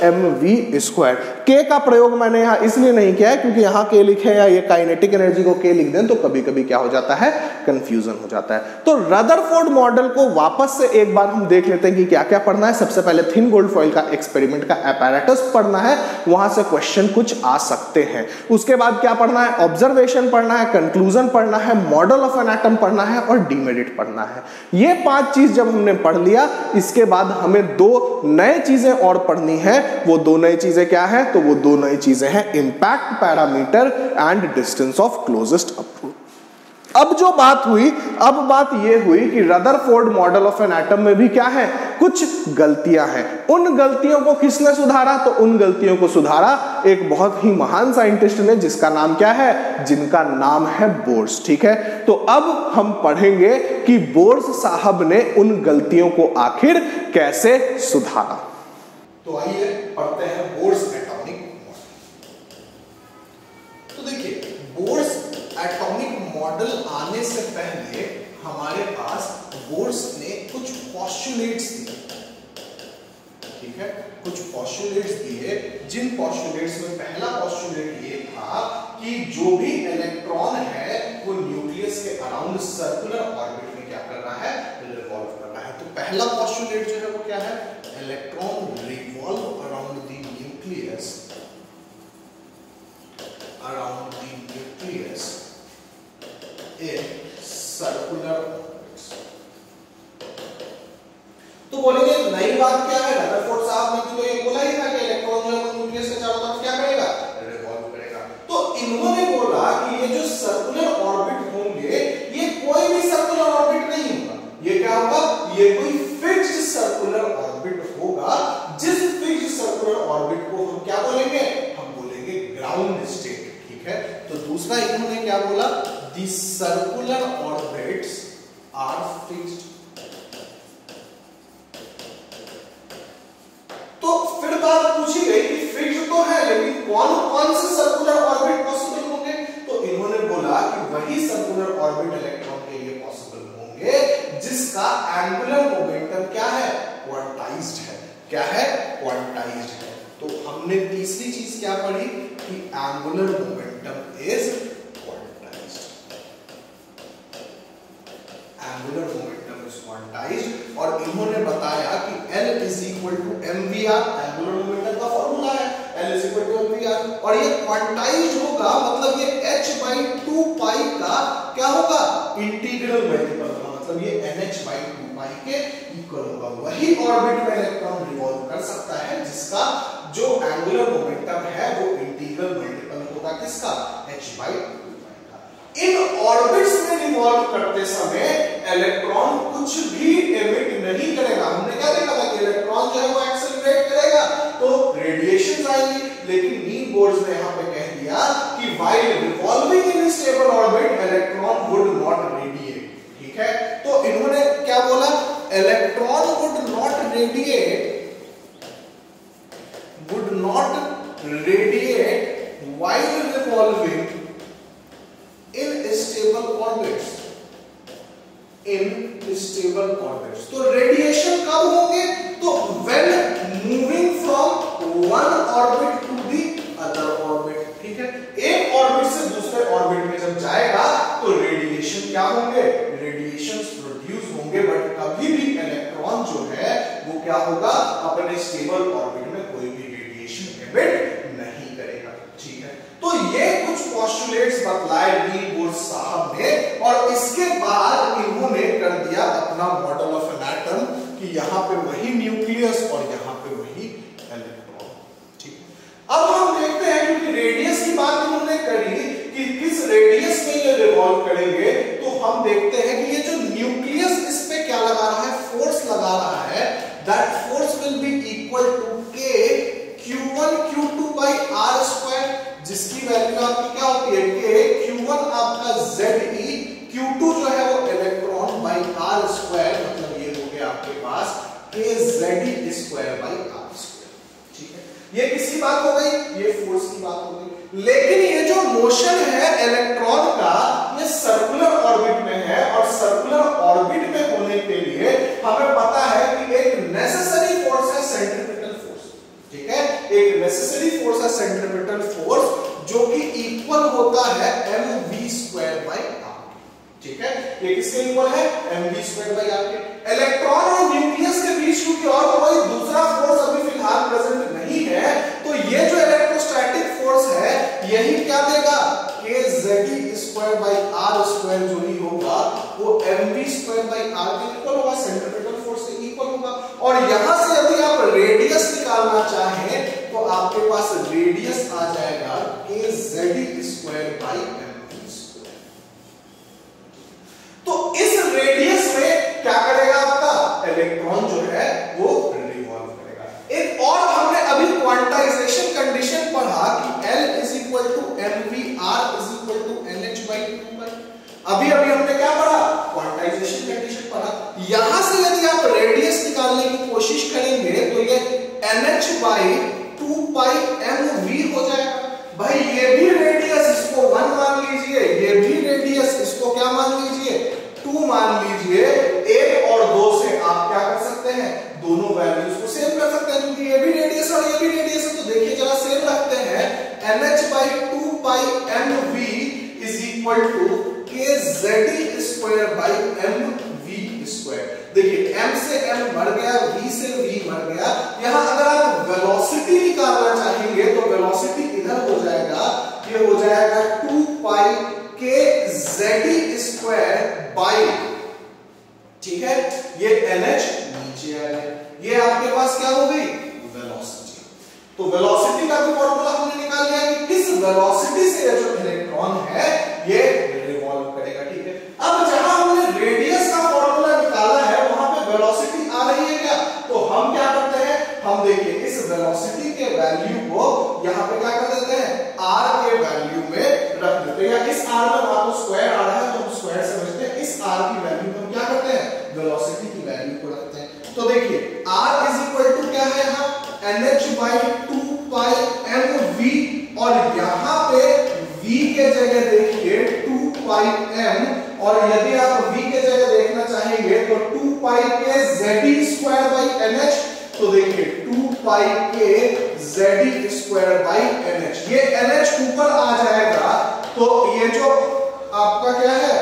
mv²। के का प्रयोग मैंने यहां इसलिए नहीं किया है क्योंकि यहां के लिखे या ये काइनेटिक एनर्जी को के लिख दें तो कभी कभी क्या हो जाता है, कंफ्यूजन हो जाता है। तो रदरफोर्ड मॉडल को वापस से एक बार हम देख लेते हैं कि क्या क्या पढ़ना है। सबसे पहले थिन गोल्ड फॉइल का एक्सपेरिमेंट का apparatus पढ़ना है, वहां से क्वेश्चन कुछ आ सकते हैं। उसके बाद क्या पढ़ना है, ऑब्जर्वेशन पढ़ना है, कंक्लूजन पढ़ना है, मॉडल ऑफ एन एटम पढ़ना है और डीमेरिट पढ़ना है। ये 5 चीज जब हमने पढ़ लिया, इसके बाद हमें 2 नए चीजें और पढ़नी है। वो 2 नई चीजें क्या है, तो वो 2 नई चीजें हैं impact parameter and distance of closest approach. अब जो बात हुई, अब बात ये हुई कि Rutherford model of an atom में भी क्या है, कुछ गलतियां हैं। उन गलतियों को किसने सुधारा, तो उन गलतियों को सुधारा एक बहुत ही महान साइंटिस्ट ने, जिसका नाम क्या है, जिनका नाम है बोर्स, ठीक है। तो अब हम पढ़ेंगे कि बोर्स साहब ने उन गलतियों को आखिर कैसे सुधारा। तो आइए पढ़ते हैं बोर्स एटॉमिक मॉडल। तो देखिए बोर्स एटॉमिक मॉडल आने से पहले हमारे पास बोर्स ने कुछ पोस्टुलेट्स दिए, ठीक है, कुछ पोस्टुलेट्स दिए, जिन पोस्टुलेट्स में पहला पोस्टुलेट ये था कि जो भी इलेक्ट्रॉन है वो न्यूक्लियस के अराउंड सर्कुलर ऑर्बिट में क्या कर रहा है, रिवॉल्व कर रहा है। तो पहला पोस्टुलेट जो है वो क्या है, electron revolve around the nucleus in circular orbits। तो बोलेंगे नई बात क्या है, रदरफोर्ड साहब ने तो ये बोला ही था कि इलेक्ट्रॉन जो है न्यूक्लियस के चारों तरफ क्या करेगा, रिवॉल्व करेगा। तो इन्होंने बोला कि ये जो सर्कुलर ऑर्बिट होंगे ये कोई भी सर्कुलर ऑर्बिट नहीं होगा, ये क्या होगा, ये कोई फिक्स्ड सर्कुलर ऑर्बिट होगा। जिस फिक्स्ड सर्कुलर ऑर्बिट को हम क्या बोलेंगे, हम बोलेंगे ग्राउंड दूसरा इन्होंने क्या बोला, the circular orbits are fixed. तो फिर बात पूछी गई कि फिक्स्ड तो है लेकिन कौन कौन से सर्कुलर ऑर्बिट पॉसिबल होंगे, तो इन्होंने बोला कि वही सर्कुलर ऑर्बिट इलेक्ट्रॉन के लिए पॉसिबल होंगे जिसका एंगुलर मोमेंटम क्या है, क्वांटाइज्ड है। क्या है, क्वांटाइज्ड है। तो हमने तीसरी चीज क्या पढ़ी कि angular momentum is quantised. Angular momentum is quantised और इन्होंने बताया कि L is equal to mvr, angular momentum का फॉर्मूला है L is equal to mvr, और ये क्वांटाइज्ड होगा मतलब ये h/2 पाई का क्या होगा, इंटीग्रल मल्टीपल होगा, मतलब ये nh/2 पाई के इक्वल होगा। वही ऑर्बिट में इलेक्ट्रॉन रिवॉल्व कर सकता है जिसका जो एंगुलर मोमेंटम है वो इंटीग्रल मल्टीपल होगा किसका, h/2। इन ऑर्बिट्स में रिवॉल्व करते समय इलेक्ट्रॉन कुछ भी एमिट नहीं करेगा। हमने क्या देखा था कि इलेक्ट्रॉन जो है वो एक्सेलरेट करेगा तो रेडिएशंस आएंगी, लेकिन नील बोर्ड्स ने यहां पे कह दिया कि while revolving in stable orbit electron would not radiate. ठीक है, तो इन्होंने क्या बोला, electron would not radiate while revolving in stable orbits, तो रेडिएशन कब होंगे, तो when moving from one orbit to the other orbit। ठीक है, एक ऑर्बिट से दूसरे ऑर्बिट में जब जाएगा तो रेडिएशन क्या होंगे, रेडिएशंस प्रोड्यूस होंगे, बट कभी भी इलेक्ट्रॉन जो है वो क्या होगा, अपने स्टेबल ऑर्बिट में कोई भी रेडिएशन एमिट नहीं करेगा। ठीक है, तो ये कुछ पोस्टुलेट्स बतलाए नील बोर्ड साहब ने और इसके बाद इन्होंने कर दिया अपना मॉडल ऑफ एन एटम कि यहाँ पे वही न्यूक्लियस और यहाँ पे वही इलेक्ट्रॉन। ठीक, अब हम देखते हैं क्योंकि रेडियस की बात इन्होंने करी कि किस रेडियस में ये रिवॉल्व करेंगे, तो हम देखते हैं कि ये जो न्यूक्लियस इस पे क्या लगा रहा है, फोर्स लगा रहा है, that force will be equal to k q1 q2 by r square, जिसकी वैल्यू आपकी क्या होती है, k q1 आपका ze, q2 जो है वो इलेक्ट्रॉन बाय r स्क्वायर, मतलब ये हो गया आपके पास k ze square bye r square. ठीक है, ये किसकी बात हो गई, ये फोर्स की बात हो गई। लेकिन ये जो मोशन है इलेक्ट्रॉन का ये सर्कुलर ऑर्बिट में है और सर्कुलर ऑर्बिट में होने के लिए हमें पता है कि एक नेसेसरी फोर्स है सेंट्रीपिटल फोर्स। ठीक है, एक नेसेसरी फोर्स है सेंट्रीपिटल फोर्स जो कि इक्वल होता है mv स्क्वायर बाय r। ठीक है, ये किसके इक्वल है, mv स्क्वायर बाय r के। इलेक्ट्रॉन और न्यूक्लियस के बीच क्योंकि और कोई दूसरा फोर्स अभी फिलहाल प्रेजेंट नहीं है, तो ये जो इलेक्ट्रोस्टैटिक फोर्स है यही क्या देगा, k ze square bye r square जो ही होगा वो mv स्क्वायर बाय r के इक्वल होगा, सेंट्रीपिटल फोर्स के इक्वल होगा। और यहां से यदि आप रेडियस निकालना चाहें तो आपके पास रेडियस आ जाएगा k ze square by mv square. तो इस रेडियस में क्या करेगा आपका इलेक्ट्रॉन जो है वो रिवॉल्व करेगा। एक और हमने अभी क्वांटाइजेशन कंडीशन पढ़ा कि L is equal to mv, r is equal to nh/2। अभी हमने क्या पढ़ा, क्वांटाइजेशन कंडीशन पढ़ा। यहां से यदि आप रेडियस निकालने की कोशिश करेंगे तो ये nh/2 पाई mv हो जाएगा। भाई ये भी रेडियस इसको 1 मान लीजिए, ये भी रेडियस इसको क्या मान लीजिए, 2 मान लीजिए। 1 और 2 से आप क्या कर सकते हैं, दोनों वैल्यूज को सेम कर सकते हैं क्योंकि ये भी रेडियस और ये भी रेडियस है। तो देखिए जरा सेम रखते हैं, nh/2 pi mv is equal to k ze square by mv square. देखिए m से m मर गया, v से v मर गया। यहां अगर आप वेलोसिटी निकालना चाहेंगे तो वेलोसिटी इधर हो जाएगा, ये हो जाएगा 2 पाई k ze स्क्वायर बाय, ठीक है, ये nh नीचे आ गया, ये आपके पास क्या हो गई, वेलोसिटी। तो वेलोसिटी का भी फॉर्मूला हमने निकाल लिया कि किस वेलोसिटी से ये जो इलेक्ट्रॉन है ये रिवॉल्व करेगा। ठीक है, अब जहां हमने रेडियस का फॉर्मूला निकाला है वहां पे वेलोसिटी आ रही है क्या, तो हम क्या करते हैं, हम देखिए इस वेलोसिटी के वैल्यू को यहां पे क्या कर देते हैं, r के वैल्यू में रख देते हैं। वेलोसिटी की वैल्यू को रखते हैं। तो देखिए R इज इक्वल टू क्या है यहाँ NH/2πmv, और यहाँ पे v के जगह देखिए 2πm, और यदि आप v के जगह देखना चाहेंगे तो 2πkZe²/nh, तो देखिए 2πkZe²/nh, ये NH ऊपर आ जाएगा, तो ये जो आपका क्या है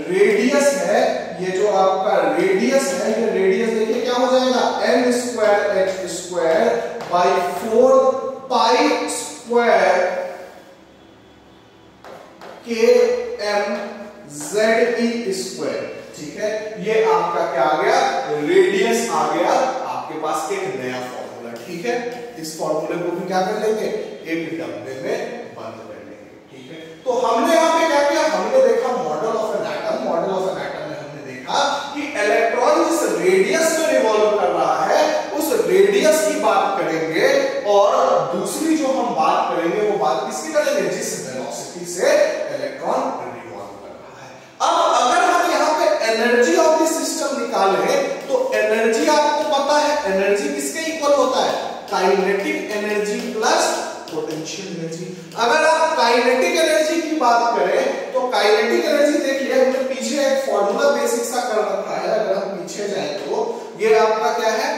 रेडियस है, ये जो आपका रेडियस है, ये रेडियस देखिए क्या हो जाएगा n²h²/4π2kmZe², ठीक है। ये आपका क्या आ गया रेडियस आ गया आपके पास एक नया फॉर्मूला, ठीक है। इस फॉर्मूले को भी क्या कर लेंगे एक डब्बे में बंद कर लेंगे, ठीक है। तो हमने यहाँ पे क्या किया, हमने देखा model of an atom. Model of an atom में हमने देखा कि इलेक्ट्रॉन जिस रेडियस में रिवॉल्व कर रहा है उस रेडियस की बात करेंगे, और दूसरी जो हम बात करेंगे वो बात किसकी करेंगे, जिस वेलोसिटी से इलेक्ट्रॉन रिवॉल्व कर रहा है। अब अगर हम यहाँ पे एनर्जी ऑफ द सिस्टम निकालें तो एनर्जी आपको पता है एनर्जी किसके इक्वल होता है, kinetic energy plus potential energy. अगर आप काइनेटिक एनर्जी की बात करें तो काइनेटिक एनर्जी देखिए हमने पीछे एक फॉर्मूला बेसिक सा कर रखा है, अगर हम पीछे जाएं तो ये आपका क्या है,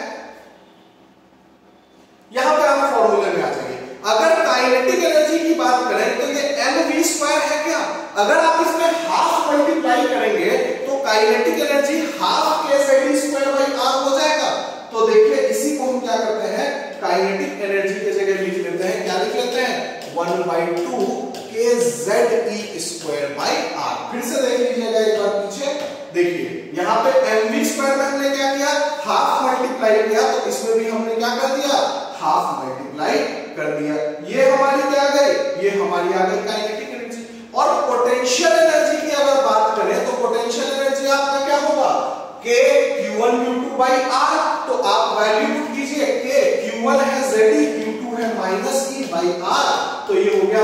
यहां पे आप फॉर्मूले में आ जाइए। अगर काइनेटिक एनर्जी की बात करें तो ये mv² है क्या, अगर आप इसमें हाफ मल्टीप्लाई करेंगे तो काइनेटिक एनर्जी हाफ kZe²/r हो जाएगा। तो देखिए इसी को हम क्या करते हैं काइनेटिक एनर्जी की जगह लिख लेते हैं, क्या लिख लेते हैं 1/2 kZe²/r। फिर से देख लीजिएगा एक बार पीछे, देखिए यहाँ पे mv² में हमने क्या किया हाफ मल्टीप्लाई किया, तो इसमें भी हमने क्या कर दिया हाफ मल्टीप्लाई कर दिया। ये हमारी क्या आ गई, ये हमारी आ गई काइनेटिक एनर्जी। और पोटेंशियल एनर्जी की अगर बात करें तो पोटेंशियल एनर्जी आपका क्या होगा k q1q2/r, तो आप वैल्यू पुट कीजिए, k q1 है Ze, q2 है -e/r, तो ये हो गया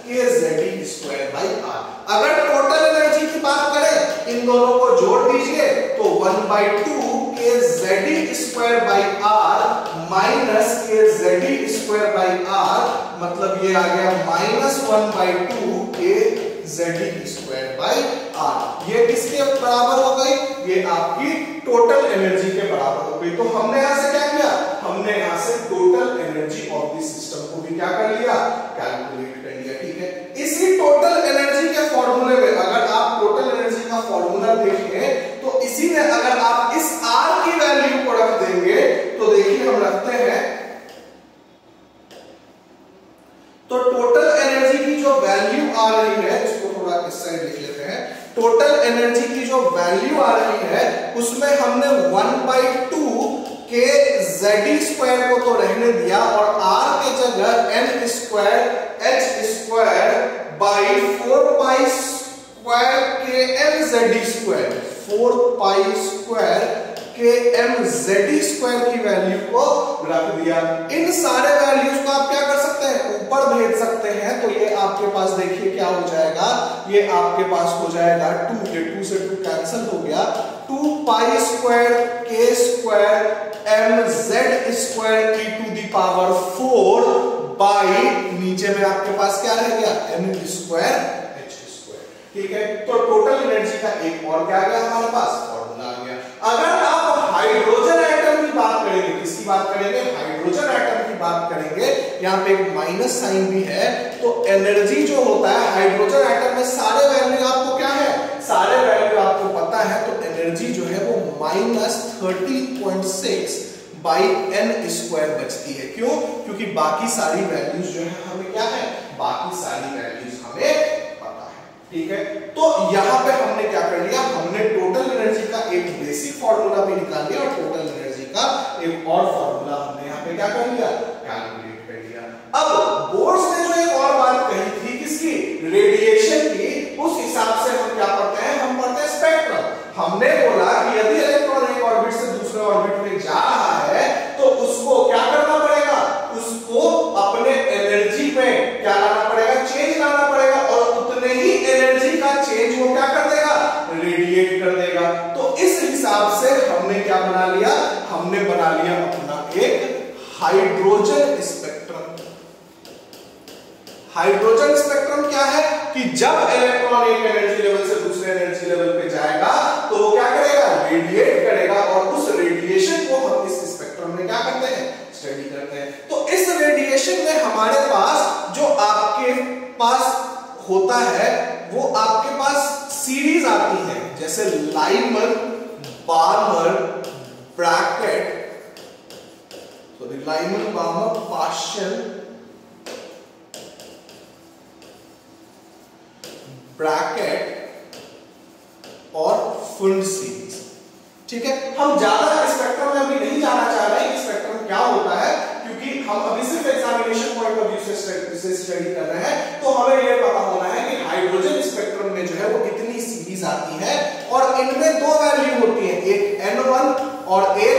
-kZe²/r। अगर टोटल एनर्जी की बात करें इन दोनों को जोड़ दीजिए तो 1/2 kZe²/r -kZe²/r, मतलब ये आ गया -1/2 kZe²/r। ये किसके बराबर हो गई, ये आपकी टोटल एनर्जी के बराबर हो गई। तो हमने यहां से क्या किया, हमने यहां से total energy of the system को भी क्या कर लिया कैलकुलेट कर लिया, ठीक है। इसी टोटल एनर्जी के फॉर्मूले में अगर आप टोटल एनर्जी का फॉर्मूला देखें तो इसी में अगर आप इस R की वैल्यू को रख देंगे तो देखिए हम रखते हैं, तो टोटल एनर्जी की जो वैल्यू आ रही है, इसको थोड़ा इस साइड लिख लेते हैं, टोटल एनर्जी की जो वैल्यू आ रही है उसमें हमने 1/2 kZe² को तो रहने दिया और R के जगह n²h²/4π2kmZe², की वैल्यू को रख दिया। इन सारे वैल्यूज को आप क्या कर सकते हैं ऊपर भेज सकते हैं, तो ये आपके पास देखिए क्या हो जाएगा, ये आपके पास हो जाएगा 2, ये 2 से 2 कैंसिल हो गया, 2π²k²mZ²e⁴ बाई नीचे में आपके पास क्या रह गया m²h², ठीक है। तो टोटल एनर्जी का एक और क्या आ गया हमारे पास फॉर्मूला आ गया। अगर आप हाइड्रोजन एटम की बात करेंगे, किसकी बात करेंगे हाइड्रोजन एटम की बात करेंगे, यहाँ पे एक माइनस साइन भी है, तो एनर्जी जो होता है हाइड्रोजन एटम में सारे वैल्यू आपको क्या है, सारे वैल्यू आपको पता है, तो एनर्जी जो है वो -30.6/n² बचती है। क्यों, क्योंकि बाकी सारी वैल्यूज जो है हमें क्या है, बाकी सारी वैल्यूज हमें पता है, ठीक है। तो यहाँ पे हमने क्या कर लिया, हमने टोटल एनर्जी का एक बेसिक फॉर्मूला भी निकाल लिया और टोटल एनर्जी का एक और फॉर्मूला हमने यहाँ पे क्या कर लिया कैलकुलेट कर लिया। अब बोर्ड्स ने जो एक और बात कही थी किसकी, रेडिएशन की, उस हिसाब से हम क्या पढ़ते हैं, हम पढ़ते हैं स्पेक्ट्रम। हमने बोला कि यदि इलेक्ट्रॉन एक ऑर्बिट से दूसरे ऑर्बिट में जा रहा है तो उसको क्या करना पड़ेगा, उसको अपने एनर्जी में क्या लाना पड़ेगा, चेंज लाना पड़ेगा, और उतने ही एनर्जी का चेंज वो क्या कर देगा, रेडिएट कर देगा। तो इस हिसाब हमने क्या बना लिया, हमने बना लिया अपना एक हाइड्रोजन स्पेक्ट्रम। हाइड्रोजन स्पेक्ट्रम क्या है कि जब इलेक्ट्रॉन एक एनर्जी लेवल से दूसरे एनर्जी लेवल पे जाएगा तो वो क्या करेगा, रेडिएट करेगा, और उस रेडिएशन को हम इस स्पेक्ट्रम में क्या करते हैं, स्टडी करते हैं। तो इस रेडिएशन में हमारे पास जो आपके पास होता है वो आपके पास सीरीज आती है, जैसे Lyman, Barmer, bracket, sorry Lyman, Barmer, pascal, bracket और फुल्ड सीरीज। ठीक है, हम ज्यादा स्पेक्ट्रम में अभी नहीं जाना चाह रहे हैं कि स्पेक्ट्रम क्या होता है, क्योंकि हम अभी सिर्फ एग्जामिनेशन पॉइंट ऑफ व्यू से स्टडी कर रहे हैं। तो हमें यह पता होना है कि हाइड्रोजन स्पेक्ट्रम में जो है वो कितनी सीरीज आती है, और इनमें दो वैल्यू होती है, एक N1 और एक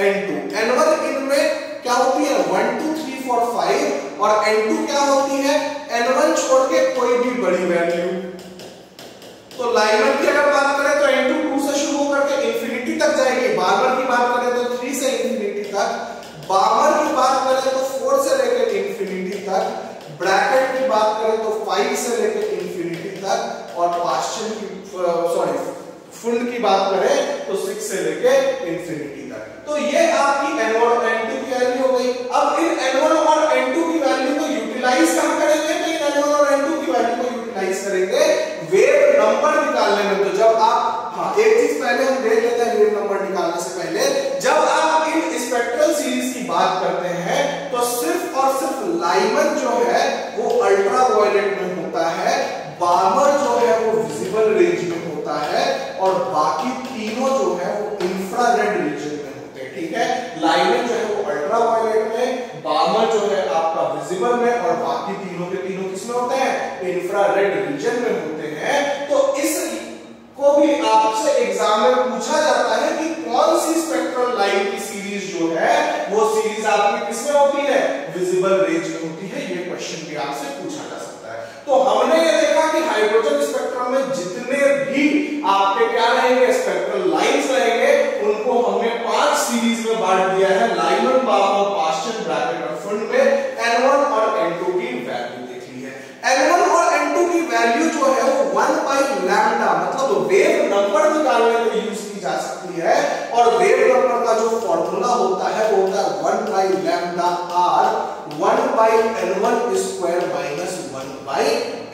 N2। N1 इनमें क्या होती है, 1 2 3 4 5, और N2 क्या होती है, N1 छोड़ के कोई भी बड़ी वैल्यू। तो लाइमन की अगर बात करें तो N2 2 से शुरू होकर के इंफिनिटी तक जाएगी, बार्मर की बात करें तो 3 से इंफिनिटी तक, बार्मर की बात करें तो 4 से लेकर इंफिनिटी तक, ब्रैकेट की बात करें तो 5 से लेकर इंफिनिटी तक, और पास्कल की फुल्ड की बात करें तो 6 से लेकर इंफिनिटी तक। तो ये आपकी N1 और N2 की वैल्यू हो गई। अब इन N1 और N2 की वैल्यू को यूटिलाइज कहां करेंगे, तो इन N1 और N2 की वैल्यू को यूटिलाइज करेंगे वेव नंबर निकालने में। तो जब आप, हाँ एक चीज पहले हम देख लेते हैं वेव नंबर निकालने से पहले, जब आप इन स्पेक्ट्रल सीरीज की बात करते हैं तो सिर्फ और सिर्फ लाइमन जो है वो अल्ट्रा वायलेट में होता है, बार्मर जो है वो विजिबल रेंज में होता है, और बाकी तीनों जो है वो इंफ्रारेड रीजन में होते हैं। ठीक है, लाइमन जो है वो अल्ट्रा वायलेट में, बार्मर जो है आपका विजिबल में, और बाकी तीनों के तीनों किसमें होते हैं, इंफ्रारेड रीजन में होते हैं। तो इस को भी आपसे एग्जाम में पूछा जाता है कि कौन सी स्पेक्ट्रल लाइन की सीरीज जो है वो सीरीज आपकी किसमें होती है, विजिबल रेंज में होती है। ये क्वेश्चन भी आपसे पूछा जा सकता है। तो हमने ये देखा कि हाइड्रोजन स्पेक्ट्रम में जितने भी आपके क्या रहेंगे, स्पेक्ट्रल लाइंस रहेंगे, उनको हमने 5 सीरीज में बांट दिया है, लाइमन, बार्मर, पास्कल, ब्रैकेट और फुल्ड में। N1 और N2 की वैल्यू देख ली है। N1 और N2 की वैल्यू जो है वो 1 बाई लैम्डा, मतलब वेव नंबर निकालने में यूज की जा सकती है, और वेव नंबर का जो फॉर्मूला होता है वो होता है 1 by lambda r, 1 by N1 square minus 1 by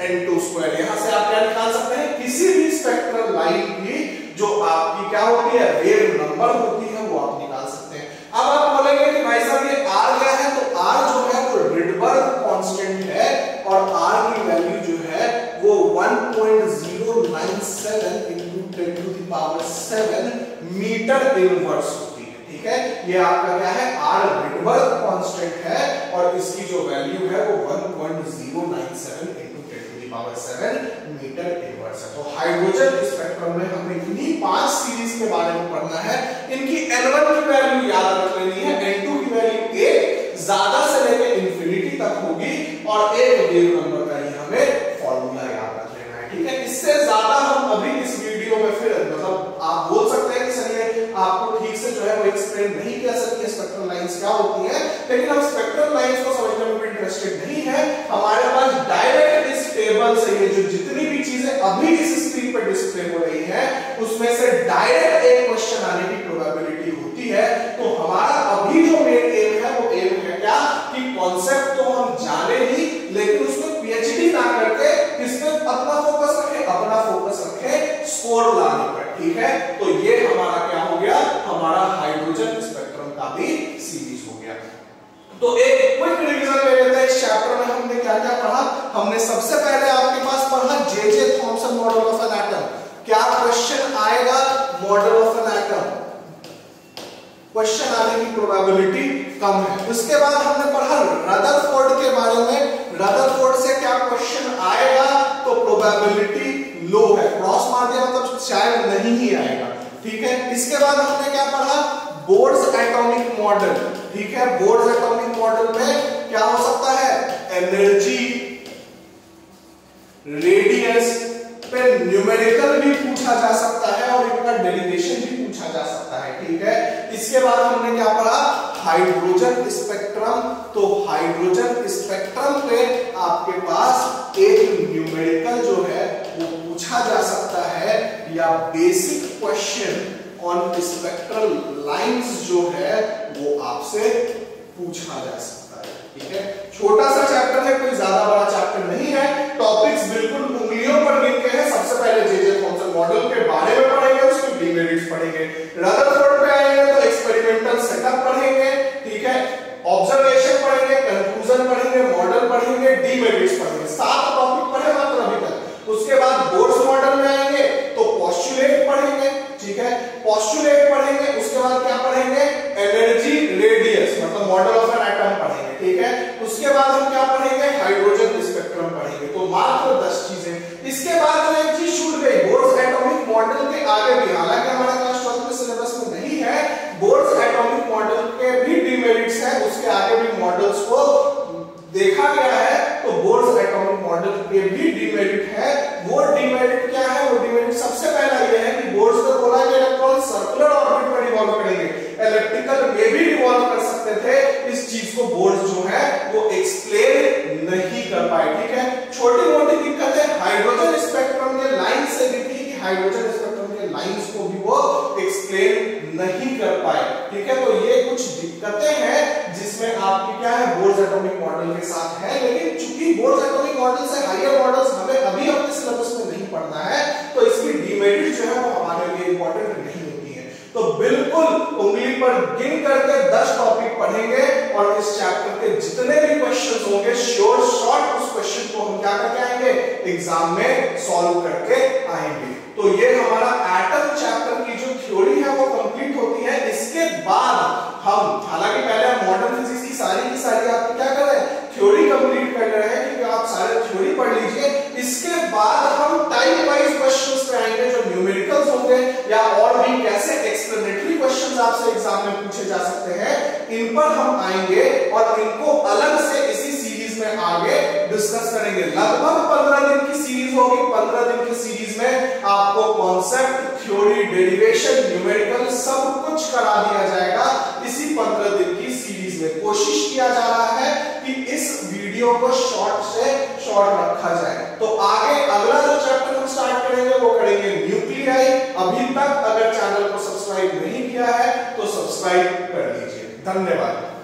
N2 square. यहां से आप क्या निकाल सकते हैं, किसी भी स्पेक्ट्रल लाइन की जो आपकी क्या होती है, वेव नंबर होती है, वो आप निकाल सकते हैं। अब आप बोलेंगे कि भाई साहब ये r क्या है, तो r जो है वो रिडबर्ग कांस्टेंट है, और r की वैल्यू जो है वो 1.097 into 10 to the power 7 metre inverse होती है। ठीक है, ये आपका क्या है, r रिडबर्ग कांस्टेंट है, और इसकी जो वैल्यू है वो 1.097 into 10 to the power 7 metre inverse है। तो हाइड्रोजन स्पेक्ट्रम में हमें इन्हीं 5 सीरीज के बारे में पढ़ना है। इनकी N1 की वैल्यू याद रख लेनी है, N2 की वैल्यू 1 ज्यादा से लेकर इंफिनिटी तक होगी, और एक वेव नंबर का ही हमें फॉर्मूला याद रख लेना है। ठीक है, इससे ज्यादा हम अभी इस वीडियो में फिर मतलब आप बोल सकते हैं कि सर ये आपको ठीक से जो है वो एक्सप्लेन नहीं कर सकती स्पेक्ट्रल लाइंस क्या होती है, लेकिन हम स्पेक्ट्रल लाइंस को समझने में भी इंटरेस्टेड नहीं है। हमारे पास डायरेक्ट इस टेबल से ये जो जितनी भी चीजें अभी इस स्क्रीन पर डिस्प्ले हो रही है उसमें से डायरेक्ट एक क्वेश्चन आने की प्रोबेबिलिटी होती है। तो हमारा अभी जो मेन एम है वो एम है क्या, कि कॉन्सेप्ट तो हम जाने ही, लेकिन उसमें पीएचडी ना करके किसमें अपना फोकस रखें, अपना फोकस रखें स्कोर लाने पर। ठीक है, तो ये हमारा क्या हो गया, हमारा हाइड्रोजन स्पेक्ट्रम का भी सीरीज हो गया। तो एक क्विक रिवीजन ले लेते हैं। इस चैप्टर में हमने क्या क्या पढ़ा। हमने सबसे पहले आपके पास पढ़ा J Thomson model of an atom. क्या क्वेश्चन आएगा model of an atom, question आने की प्रोबेबिलिटी कम है। उसके बाद हमने पढ़ा रदरफोर्ड के बारे में। रदरफोर्ड से क्या क्वेश्चन आएगा, तो प्रोबेबिलिटी लो है, क्रॉस मार दिया मतलब शायद नहीं ही आएगा। ठीक है, इसके बाद हमने क्या पढ़ा, बोर्स एटॉमिक मॉडल। ठीक है, बोर्स एटॉमिक मॉडल में क्या हो सकता है, एनर्जी, रेडियस पे न्यूमेरिकल भी पूछा जा सकता है, और इनका डेरिवेशन भी पूछा जा सकता है। ठीक है। इसके बाद हमने क्या पढ़ा, हाइड्रोजन स्पेक्ट्रम। तो हाइड्रोजन स्पेक्ट्रम पे आपके पास एक न्यूमेरिकल जो है वो पूछा जा सकता है, या basic question on spectral lines जो है वो आपसे पूछा जा सकता है, ठीक है। छोटा सा चैप्टर है, कोई ज्यादा बड़ा चैप्टर नहीं है, टॉपिक्स बिल्कुल उंगलियों पर गिन के हैं। सबसे पहले जे थॉमसन मॉडल के बारे में पढ़ेंगे, उसके डिमेरिट्स पढ़ेंगे, रदरफोर्ड पे आएंगे तो एक्सपेरिमेंटल सेटअप पढ़ेंगे, ठीक है, ऑब्जर्वेशन पढ़ेंगे, कंक्लूजन पढ़ेंगे, मॉडल पढ़ेंगे, डिमेरिट्स पढ़ेंगे। 7 टॉपिक पढ़े मात्र अभी तक। उसके बाद बोर्स मॉडल में आएंगे तो पोस्टुलेट पढ़ेंगे, ठीक है, पोस्टुलेट पढ़ेंगे। उसके बाद क्या पढ़ेंगे, एनर्जी रेडियस मतलब मॉडल ऑफ एन एटम पढ़ेंगे, ठीक है। उसके बाद हम क्या पढ़ेंगे, हाइड्रोजन स्पेक्ट्रम पढ़ेंगे। तो मात्र 10 चीजें। इसके बाद जो एक चीज छूट गई, बोर्स एटॉमिक मॉडल के आगे भी, हालांकि हमारे क्लास 12 के सिलेबस में नहीं है, बोर्स एटॉमिक मॉडल के भी डिमेरिट्स है, उसके आगे भी मॉडल्स को देखा गया है। तो बोर्स एटॉमिक मॉडल के भी डिमेरिट है। वो डिमेरिट क्या है, वो डिमेरिट सबसे पहला ये है कि बोर्स में बोला कि इलेक्ट्रॉन सर्कुलर ऑर्बिट में रिवॉल्व करेंगे, इलेक्ट्रिकल में भी रिवॉल्व कर सकते थे। इस चीज को बोर्स जो है वो एक्सप्लेन नहीं कर पाए, ठीक है। छोटी मोटी दिक्कतें हाइड्रोजन स्पेक्ट्रम के लाइन से भी थी कि हाइड्रोजन स्पेक्ट्रम के लाइंस को भी वो एक्सप्लेन नहीं कर पाए, ठीक है। तो ये कुछ दिक्कतें हैं जिसमें आपकी क्या है, बोर्स एटॉमिक मॉडल के साथ है। लेकिन चूंकि बोर्स एटॉमिक मॉडल से हायर मॉडल्स हमें अभी अपने सिलेबस में नहीं पढ़ना है, तो इसकी डिमेरिट जो है वो हमारे लिए इंपॉर्टेंट नहीं होती है। तो बिल्कुल उंगली पर गिन करके 10 टॉपिक पढ़ेंगे और इस चैप्टर के जितने भी क्वेश्चंस होंगे श्योर शॉर्ट उस क्वेश्चन को हम क्या करके आएंगे, एग्जाम में सॉल्व करके आएंगे। तो ये हमारा एटम चैप्टर की जो थ्योरी है वो कंप्लीट होती है। इसके बाद हम, हालांकि पहले हम मॉडर्न फिजिक्स की सारी आप क्या कर रहे हैं, थ्योरी कंप्लीट कर रहे हैं, क्योंकि आप सारे थ्योरी पढ़ लीजिए। इसके बाद हम टाइप वाइज क्वेश्चंस पे आएंगे जो न्यूमेरिकल्स होंगे, या और भी कैसे एक्सप्लेनेटरी क्वेश्चंस आपसे एग्जाम में पूछे जा सकते हैं, इन पर हम आएंगे और इनको अलग से इसी सीरीज में आगे डिस्कस करेंगे। लगभग 15 दिन की सीरीज होगी। 15 दिन की सीरीज में आपको कॉन्सेप्ट, थ्योरी, डेरिवेशन, न्यूमेरिकल सब कुछ करा दिया जाएगा। इसी 15 दिन की सीरीज में कोशिश किया जा रहा है कि इस वीडियो को शॉर्ट से शॉर्ट रखा जाए। तो आगे अगला जो चैप्टर हम स्टार्ट करेंगे वो करेंगे न्यूक्लियाई। अभी तक अगर चैनल को सब्सक्राइब नहीं किया है तो सब्सक्राइब कर लीजिए। धन्यवाद।